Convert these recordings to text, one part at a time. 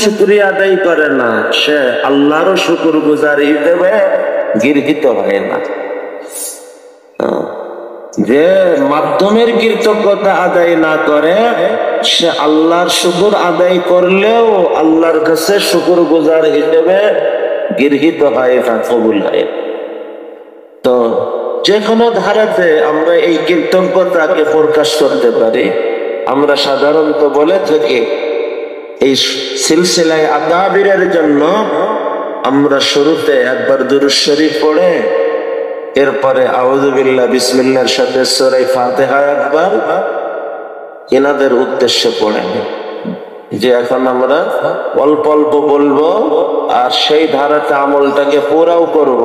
শুকরিয়া আদায় করে না, সে আল্লাহরও শুকর গুজারি দেবে, গৃহীত হয় না। যে মাধ্যমের কৃতজ্ঞতা আদায় না করে, সে আল্লাহর শুকর আদায় করলেও আল্লাহর কাছে শুকর গুজার হিসেবে গৃহীত হয় না, কবুল হয়। তো যে কোনো ধারাতে আমরা এই কৃতজ্ঞতাকে প্রকাশ করতে পারি। আমরা সাধারণত বলে থাকি এই সিলসিলায় আকাবিরের জন্য আমরা শুরুতে একবার দুরূদ শরীফ পড়ে এরপরে আউযু বিল্লাহ বিসমিল্লাহর সাথে সূরা ফাতিহা একবার এনাদের উদ্দেশ্যে পড়ে, যে এখন আমরা অল্প অল্প বলবো আর সেই ধারাতে আমলটাকে পুরাও করব।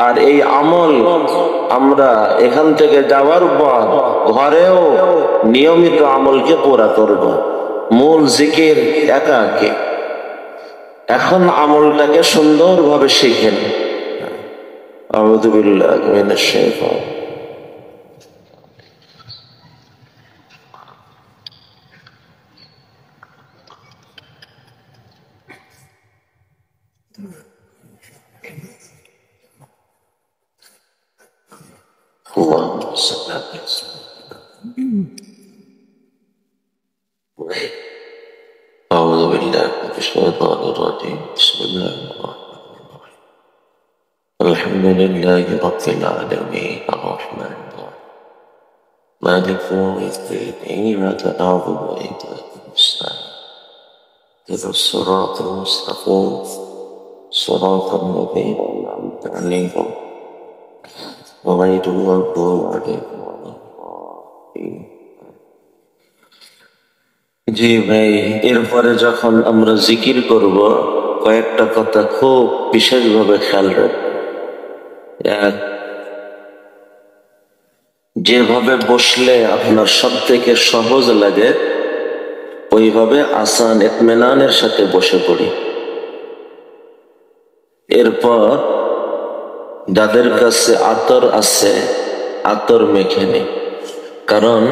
আর এই আমল আমরা এখান থেকে যাওয়ার পর ঘরেও নিয়মিত আমলকে পুরা করব। মূল জিকির একাকে। এখন আমলটাকে সুন্দরভাবে শিখেন। আউযু বিল্লাহি মিনাশ শাইতানির أعوذ بالله من الشيطان الرجيم بسم الله الرحمن الرحيم الحمد لله رب العالمين الرحمن الرحيم مالك يوم الدين إياك نعبد وإياك نستعين اهدنا الصراط المستقيم صراط الذين أنعمت عليهم غير المغضوب عليهم ولا الضالين। জি ভাই, এরপরে যখন আমরা জিকির করব কয়েকটা কথা খুব বিশেষভাবে খেয়াল রাখবো। এক, যেভাবে বসলে আপনার সব থেকে সহজ লাগে ওইভাবে আসান ইতমিনানের সাথে বসে পড়ি। এরপর যাদের কাছে আতর আছে আতর মেখে নি, কারণ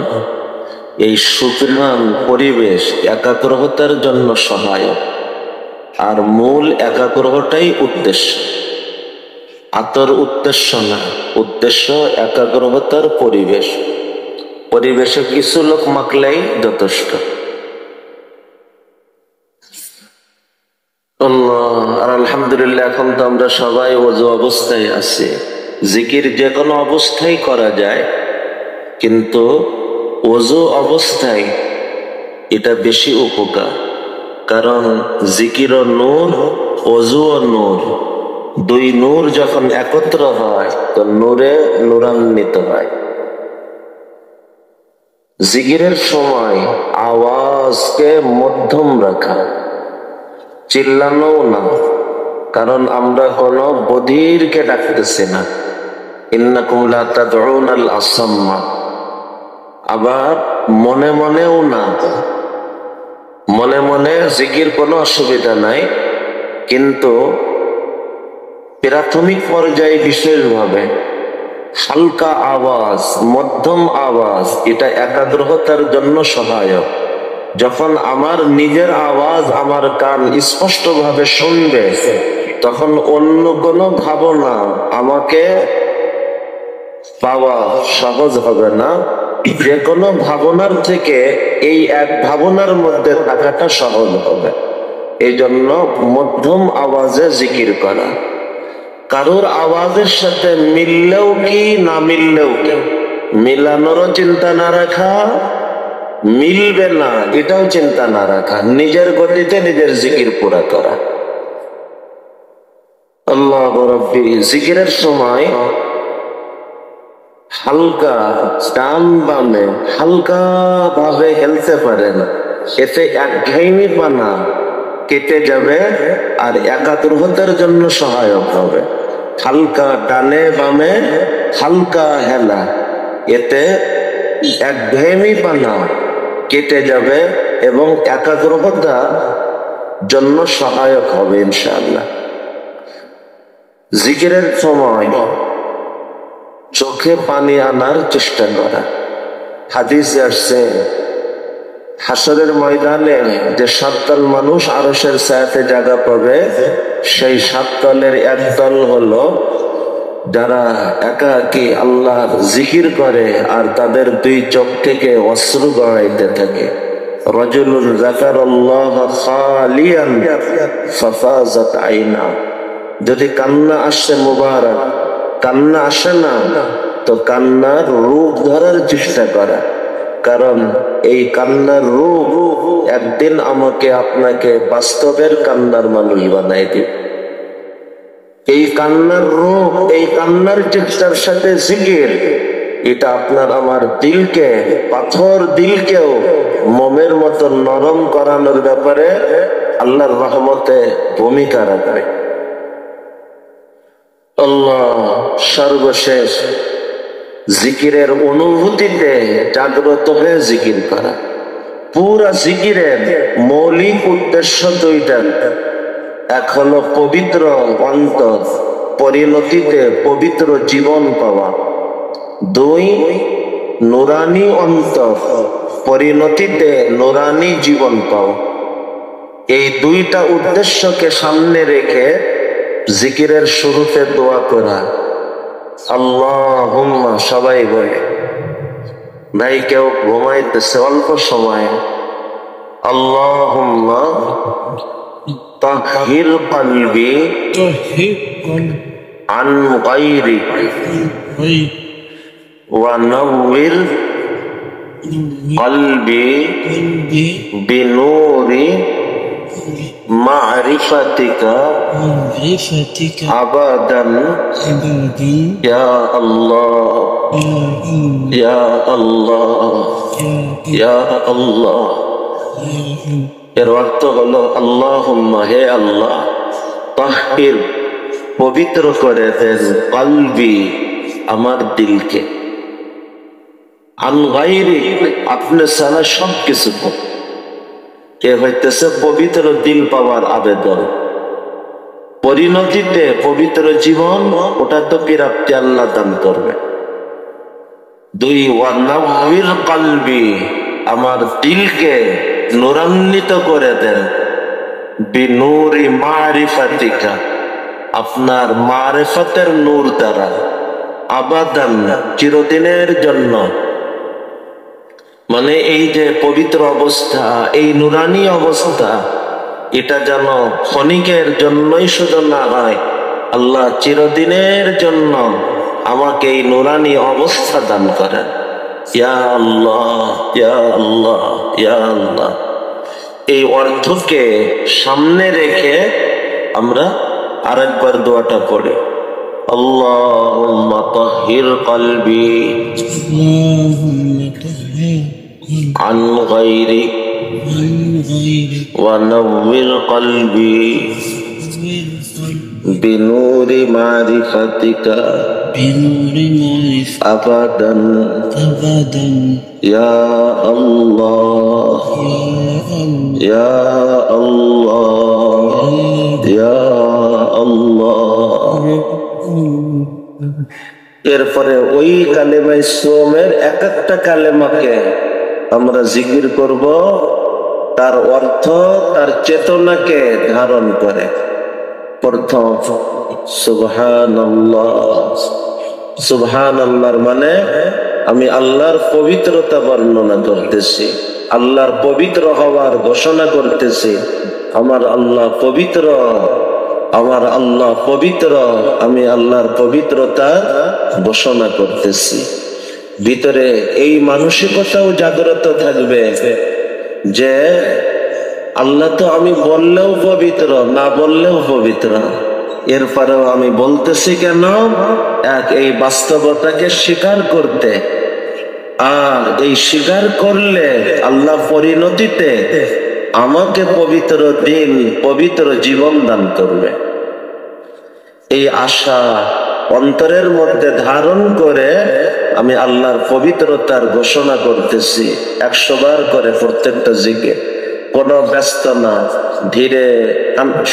এই সুতরাং পরিবেশ একাগ্রতার জন্য সহায়ক, আর মূল একাগ্রতাই উদ্দেশ্য। আতর উদ্দেশ্য না, উদ্দেশ্য একাগ্রতার পরিবেশ। পরিবেশে কিছু লোক মাখলেই যথেষ্ট। আর আলহামদুলিল্লাহ এখন তো আমরা সবাই ওযু অবস্থায় আছি। জিকির যে কোনো অবস্থায় করা যায়, কিন্তু ওযু অবস্থায় এটা বেশি উপকার। কারণ জিকির ও নূর, ওযু ও নূর, দুই নূর যখন একত্র হয় তো নূরে নূরান্বিত হয়। জিকিরের সময় আওয়াজকে মধ্যম রাখা, চিল্লানো না, কারণ আমরা কোনো বধিরকে ডাকতেছি না। ইন্নাকুম লা তাদউনাল আসাম্মা। আবার মনে মনেও না, মনে মনে জিকির কোনো অসুবিধা নাই, কিন্তু প্রাথমিক পর্যায়ে বিশেষভাবে হালকা আওয়াজ, মধ্যম আওয়াজ, এটা একাগ্রতার জন্য সহায়ক। যখন আমার নিজের আওয়াজ আমার কান স্পষ্টভাবে শুনবে, তখন অন্য কোনো ভাবনা আমাকে পাওয়া সহজ হবে না। যে কোনো ভাবনার থেকে এই এক ভাবনার মধ্যে থাকাটা সহজ হবে। এই জন্য মধ্যম আওয়াজে জিকির করা। কারোর আওয়াজের সাথে মিললেও কি না মিললেও কি, মিলানোরও চিন্তা না রাখা, মিলবে না এটাও চিন্তা না রাখা, নিজের গতিতে নিজের জিকির পুরা করা। আল্লাহ রাব্বি। জিকিরের সময় হালকা ডান বামে হালকা ভাবে হেলতে পারেন, এতে একঘেয়েমি পানা কেটে যাবে আর একাগ্রতার জন্য সহায়ক হবে। হালকা ডানে বামে হালকা হেলা, এতে একঘেয়েমি পানা কেটে যাবে এবং একাগ্রতার জন্য সহায়ক হবে ইনশাআল্লাহ। জিকিরের সময় চোখে পানি আনার চেষ্টা করা। হাদিসে আসছে হাসরের ময়দানে যে 7 দল মানুষ আরশের ছায়াতে জায়গা পাবে, সেই 7 দলের এক দল হলো যারা একাকী আল্লাহর জিকির করে আর তাদের 2 চোখ থেকে অশ্রু গড়াইতে থাকে। রাজুলুন যাকারাল্লাহ খালিয়ান ফাফাজাত আইনা। যদি কান্না আসে মুবারক, কান্না আসে না তো কান্নার রূপ ধরার চেষ্টা করা, কারণ এই কান্নার রূপ একদিন আমাকে আপনাকে বাস্তবের কান্নার মানুষ বানাই দিবে। এই কান্নার রূপ, এই কান্নার চেষ্টার সাথে জিকির, এটা আপনার আমার দিলকে, পাথর দিলকেও মোমের মতো নরম করানোর ব্যাপারে আল্লাহর রহমতে ভূমিকা রাখে। আল্লাহ সর্বশেষ জিকিরের অনুভূতিতে জাগ্রত হয়ে জিকির করা। পুরা জিকিরের মৌলিক উদ্দেশ্য 2টা। এক হলো পবিত্র অন্তর, পরিণতিতে পবিত্র জীবন পাওয়া। 2 নুরানি অন্তর, পরিণতিতে নুরানি জীবন পাওয়া। এই 2টা উদ্দেশ্যকে সামনে রেখে জিকিরের শুরুতে দোয়া করা। আল্লাহুম্মা, সবাই বলে। ভাই কেউ ঘুমাইতেছে অল্প সময়। আল্লাহুম্মা তাহির কলবি আন গায়রি ওয়া নওয়ির কলবি বিনূরি মারিফাতিকা আবাদান ইয়া আল্লাহ ইয়া আল্লাহ ইয়া আল্লাহ। এর অর্থ হলো আল্লাহুম্মা, হে আল্লাহ, তাহির, পবিত্র করে দেন, কলবি, আমার দিলকে, আন গায়রি, আপনি ছাড়া সবকিছু। এ হইতেছে পবিত্র দিল পাওয়ার আবেদন। পরিণতিতে পবিত্র জীবন, ওটা তো প্রাপ্তি আল্লাহ দান করবে। 2 ওয়া নওয়ির কলবি, আমার দিলকে নূরান্বিত করে দেন, বিনূরি মারিফাতিকা, আপনার মারিফতের নূর দ্বারা, আবাদান, চিরদিনের জন্য। মানে এই যে পবিত্র অবস্থা, এই নুরানি অবস্থা, এটা যেন ক্ষণিকের জন্যই শুধু না হয়, আল্লাহ চিরদিনের জন্য আমাকে এই নুরানি অবস্থা দান করেন। ইয়া আল্লাহ ইয়া আল্লাহ ইয়া আল্লাহ। এই অর্থকে সামনে রেখে আমরা আরেকবার দোয়াটা পড়ি। আল্লাহুম্মা তাহির কলবি আন গায়রি ওয়া নওয়ির কলবি বিনূরি মারিফাতিকা আবাদান ইয়া আল্লাহ ইয়া আল্লাহ ইয়া আল্লাহ। এরপরে ওই কালেমায়ে সোমের এক একটা কালেমাকে আমরা জিকির করব, তার অর্থ তার চেতনাকে ধারণ করে। প্রথম সুবহানাল্লাহ। সুবহানাল্লাহর মানে আমি আল্লাহর পবিত্রতা বর্ণনা করতেছি, আল্লাহর পবিত্র হওয়ার ঘোষণা করতেছি। আমার আল্লাহ পবিত্র, আমার আল্লাহ পবিত্র, আমি আল্লাহর পবিত্রতা ঘোষণা করতেছি। ভিতরে এই মানসিকতাও জাগ্রত থাকবে যে আল্লাহ তো আমি বললেও পবিত্র, না বললেও পবিত্র, এরপরেও আমি বলতেছি কেন? এক, এই বাস্তবতাকে স্বীকার করতে। আর এই স্বীকার করলে আল্লাহ পরিণতিতে আমাকে পবিত্র দিন, পবিত্র জীবন দান করবে। এই আশা অন্তরের মধ্যে ধারণ করে আমি আল্লাহর পবিত্রতার ঘোষণা করতেছি 100 বার করে প্রত্যেকটা জিকির। কোনো ব্যস্ত না, ধীরে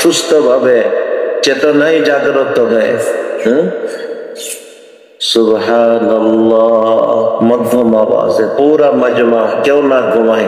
সুস্থ ভাবে চেতনায় জাগ্রত হয়ে সুবহানাল্লাহ মধ্যম আওয়াজে পুরা মাজমা, কেউ না ঘুমায়।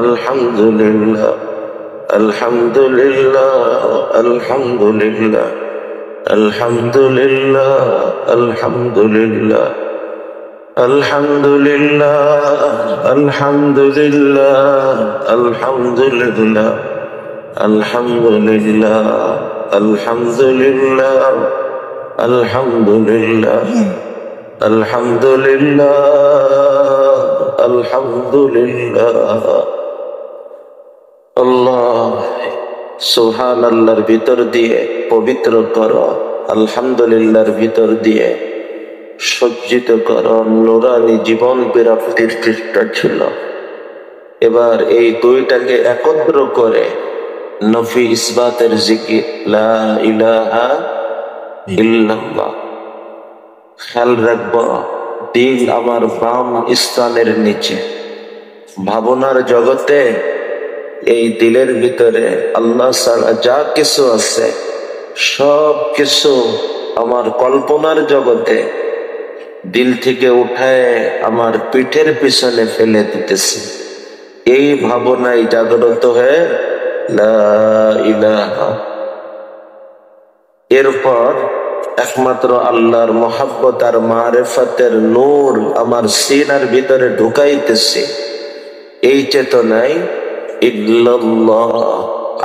আলহামদুলিল্লাহ, আলহামদুলিল্লাহ, আলহামদুলিল্লাহ, আলহামদুলিল্লাহ, আলহামদুলিল্লাহ, আলহামদুলিল্লাহ, আলহামদুলিল্লাহ, আলহামদুলিল্লাহ, আলহামদুলিল্লাহ, আলহামদুলিল্লাহ, আলহামদুলিল্লাহ, আলহামদুলিল্লাহ, আলহামদুলিল্লাহ। আল্লাহ সুবহানাল্লাহর ভিতর দিয়ে পবিত্র করো, আলহামদুলিল্লাহর ভিতর দিয়ে সজ্জিত করো। নুরানি জীবন প্রাপ্তির চেষ্টা ছিল। এবার এই দুইটাকে একত্র করে নফি ইসবাতের জিকির, লা ইলাহা ইল্লাল্লাহ। খেয়াল রাখবো, দিল আমার বাম স্থানের নিচে। ভাবনার জগতে এই দিলের ভিতরে আল্লাহ ছাড়া যা কিছু আছে সব কিছু আমার কল্পনার জগতে দিল থেকে উঠায় আমার পিঠের পিছনে ফেলে দিতেছে। এই ভাবনায় জাগ্রত হয়ে লা ইলাহা। এরপর একমাত্র আল্লাহর মহাব্বত আর মারেফাতের নূর আমার সিনার ভিতরে ঢুকাইতেছে। এই চেতনায় ইল্লাল্লাহ,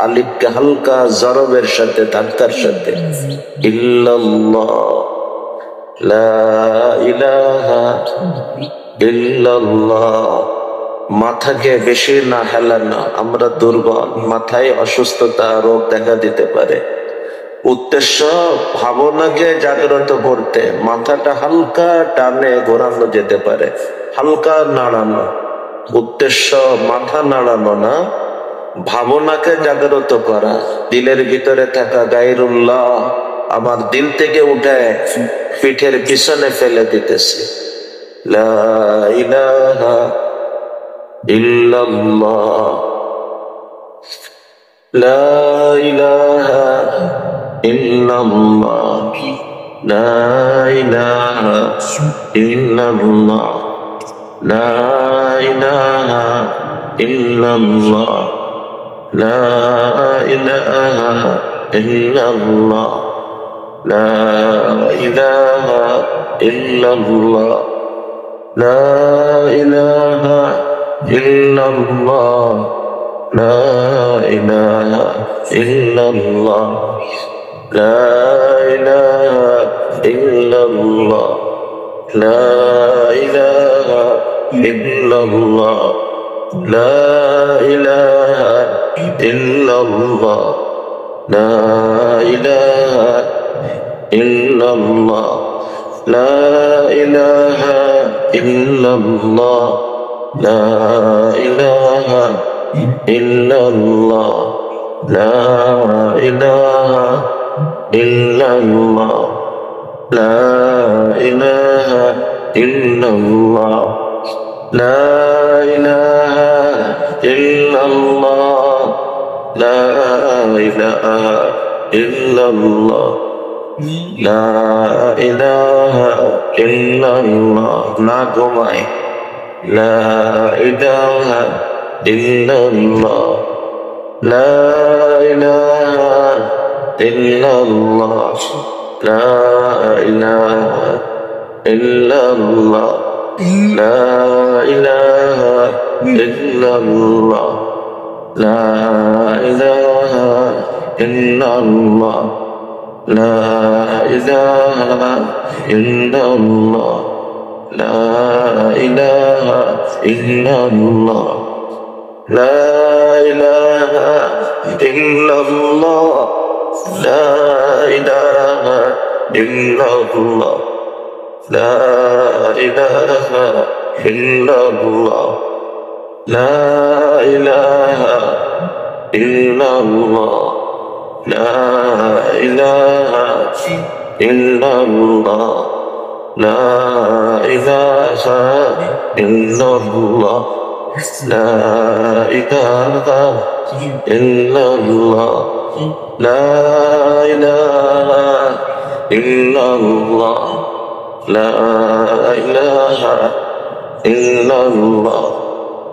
আলিফকে হালকা জরবের সাথে ধাক্কার সাথে ইল্লাল্লাহ, লা ইলাহা ইল্লাল্লাহ। মাথাকে বেশি না হেলানো, আমরা দুর্বল, মাথায় অসুস্থতা রোগ দেখা দিতে পারে। উদ্দেশ্য ভাবনাকে জাগ্রত করতে মাথাটা হালকা টানে ঘোরানো যেতে পারে, হালকা নাড়ানো। উদ্দেশ্য মাথা নাড়ানো না, ভাবনাকে জাগ্রত করা। দিলের ভিতরে থাকা গায়রুল্লাহ আমার দিল থেকে উঠে পিঠের পিছনে ফেলে দিতেছে। লা ইলাহা ইল্লাল্লাহ, লা ইলাহা ইল্লাল্লাহ, লা ইলাহা ইল্লাল্লাহ, লা ইলাহা ইল্লাল্লাহ, লা ইলাহা ইল্লাল্লাহ, লা ইলাহা ইল্লাল্লাহ, লা ইলাহা ইল্লাল্লাহ, লা ইলাহা ইল্লাল্লাহ, লা ইলাহা ইল্লাল্লাহ, লা ইলাহা ইল্লাল্লাহ, লা ইলাহা ইল্লাল্লাহ, লা ইলাহা ইল্লাল্লাহ, লা ইলাহা ইল্লাল্লাহ, লা ইলাহা ইল্লাল্লাহ, লা ইলাহা ইল্লাল্লাহ, লা ইলাহা ইল্লাল্লাহ, লা ইলাহা ইল্লাল্লাহ, লা ইলাহা ইল্লাল্লাহ, লা ইলাহা ইল্লাল্লাহ। না ঘুমায়, লা ইলাহা ইল্লাল্লাহ, লা ইলাহা ইল্লাল্লাহ, লা ইলাহা ইল্লাল্লাহ, লা ইলাহা ইল্লাল্লাহ, লা ইলাহা ইল্লাল্লাহ, লা ইলাহা ইল্লাল্লাহ, লা ইলাহা ইল্লাল্লাহ, লা ইলাহা ইল্লাল্লাহ, লা ইলাহা ইল্লাল্লাহ, লা ইলাহা ইল্লাল্লাহ, লা ইলাহা ইল্লাল্লাহ, লা ইলাহা ইল্লাল্লাহ, লা ইলাহা ইল্লাল্লাহ, লা ইলাহা ইল্লাল্লাহ, লা ইলাহা ইল্লাল্লাহ, লা ইলাহা ইল্লাল্লাহ,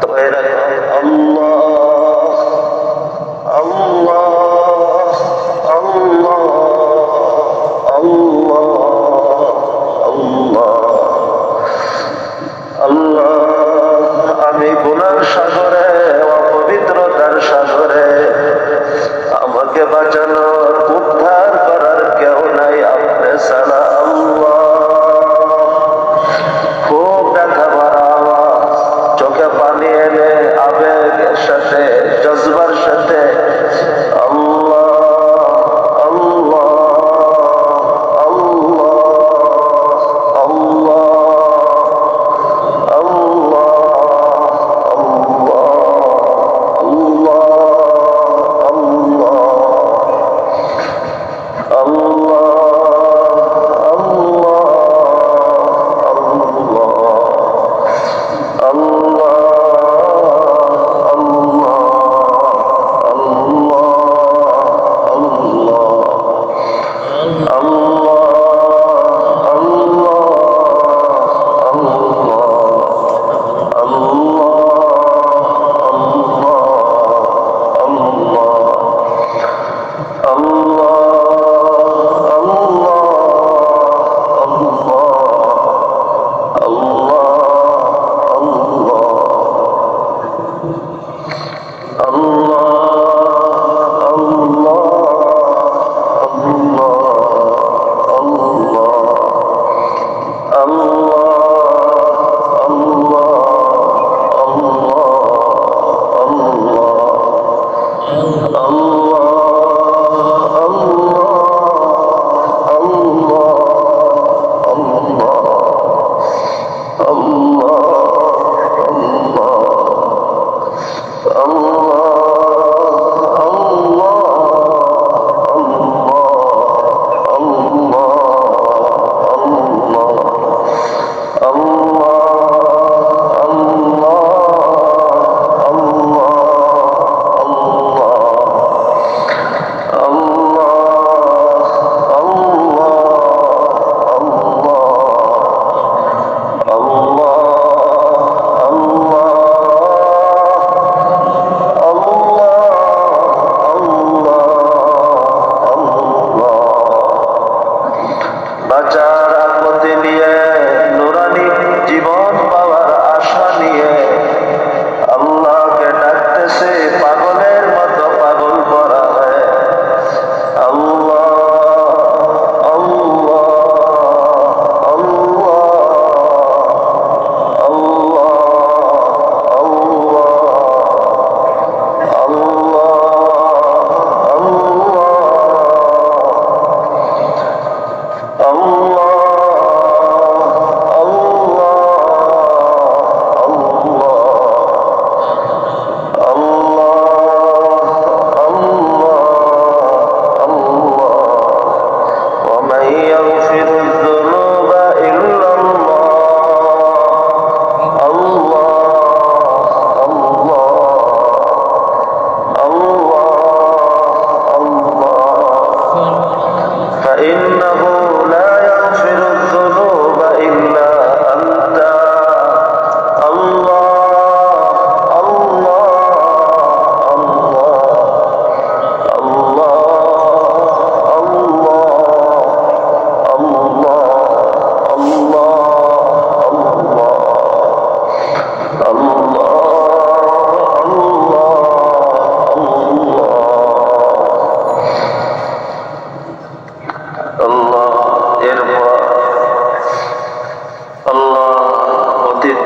তো এরা আল্লাহ আল্লাহ আল্লাহ আল্লাহ আল্লাহ আল্লাহ। আমি গুনার সাগরে, অপবিত্রতার সাগরে, আমাকে বাঁচানোর উদ্ধার করার কেউ নাই আপনি ছাড়া। আল্লাহ খুব ব্যথা ভরা আওয়াজ, চোখে পানি এনে আবেগের সাথে, জজবার সাথে আল্লাহ আল্লাহ আল্লাহ আল্লাহ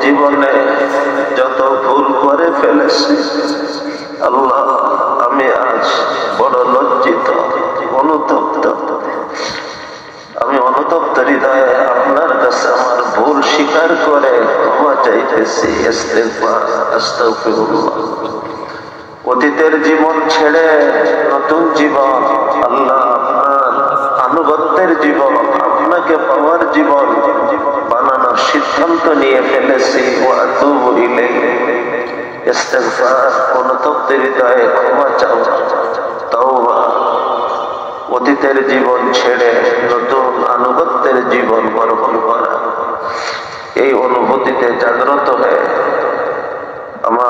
জীবনে যত ভুল করে ফেলেছি আল্লাহ, আমি আজ বড় লজ্জিত, অনুতপ্ত। আমি অনুতপ্ত হৃদয়ে আপনার কাছে আমার ভুল স্বীকার করে ক্ষমা চাইতেছি। ইস্তেগফার, আস্তাগফিরুল্লাহ। অতীতের জীবন ছেড়ে নতুন জীবন, আল্লাহ আপনার আনুগত্যের জীবন, আপনাকে পাওয়ার জীবন বানানোর সিদ্ধান্ত নিয়ে ফেলেছি। ওয়া আতুবু ইলাইহি। ইস্তেগফার, অনুতপ্ত হৃদয়ে ক্ষমা চাওয়া, তাওবা। অতীতের জীবন ছেড়ে নতুন আনুগত্যের জীবন গ্রহণ করা, এই অনুভূতিতে জাগ্রত হয়ে আমার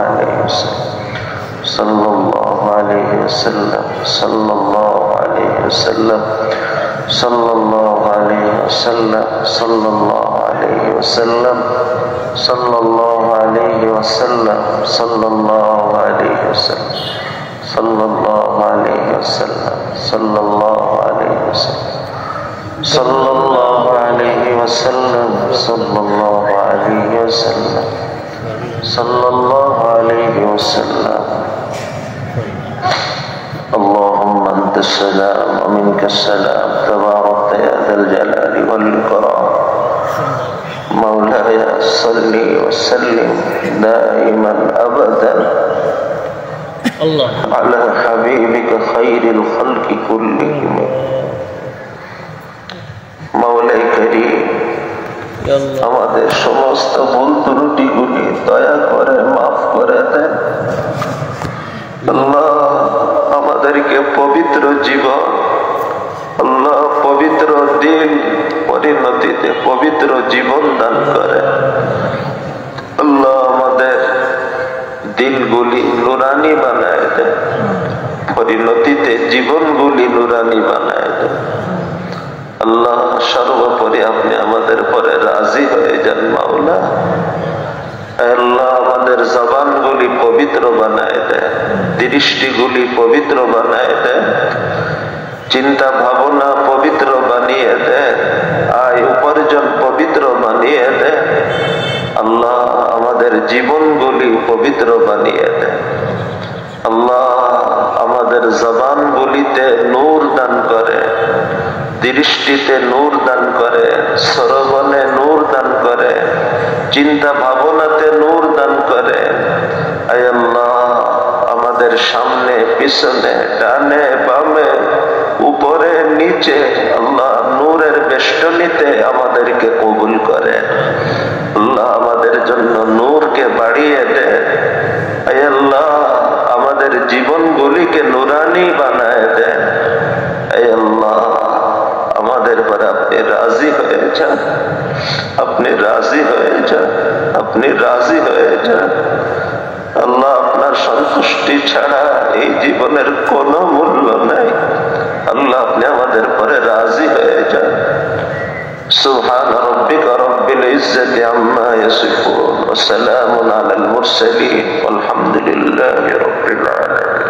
عليه وسلم صلى الله عليه وسلم صلى الله عليه وسلم صلى الله عليه وسلم صلى الله عليه وسلم صلى الله عليه وسلم صلى الله عليه وسلم صلى الله عليه وسلم صلى الله عليه وسلم صلى الله عليه وسلم صلى الله عليه وسلم صلى الله عليه وسلم اللهم أنت السلام ومنك السلام تبارك يا ذا الجلال والإكرام مولاي صل وسلم دائما أبدا على حبيبك خير الخلق كلهم مولاي كريم আমাদের সমস্ত ভুল ত্রুটিগুলি দয়া করে মাফ করে দেন আল্লাহ আমাদেরকে পবিত্র জীবন আল্লাহ পবিত্র দিন পরিণতিতে পবিত্র জীবন দান করে আল্লাহ আমাদের দিলগুলি নুরানি বানায় দেন পরিণতিতে জীবনগুলি নুরানি বানায় দেন আল্লাহ সর্বোপরি আপনি আমাদের পরে রাজি হয়ে যান মাওলা আল্লাহ আমাদের জবানগুলি পবিত্র বানায় দেন দৃষ্টিগুলি পবিত্র বানায় দেন চিন্তা ভাবনা পবিত্র বানিয়ে দেন আয় উপার্জন পবিত্র বানিয়ে দেন আল্লাহ আমাদের জীবনগুলি পবিত্র বানিয়ে দেন আল্লাহ আমাদের জবানগুলিতে নূর দান করে দৃষ্টিতে নূর দান করে শ্রবণে নূর দান করে চিন্তা ভাবনাতে নূর দান করে আয় আল্লাহ আমাদের সামনে পিছনে ডানে বামে উপরে নিচে আল্লাহ নূরের বেষ্টনীতে আমাদেরকে কবুল করে আল্লাহ আমাদের জন্য নূরকে বাড়িয়ে দেন আয় আল্লাহ আমাদের জীবনগুলিকে নুরানি বানায় দেন আয় আল্লাহ আমাদের পর আপনি রাজি হয়ে যান আপনি রাজি হয়ে যান আপনি রাজি হয়ে যান আল্লাহ আপনার সন্তুষ্টি ছাড়া এই জীবনের কোনো মূল্য নাই আল্লাহ আপনি আমাদের পরে রাজি হয়ে যান সুবহান রাব্বিকা রব্বিল ইজ্জাতি আম্মা ইয়াসিফুন ওয়া সালামুন আলাল মুরসালিন ওয়ালহামদুলিল্লাহি রাব্বিল আলামিন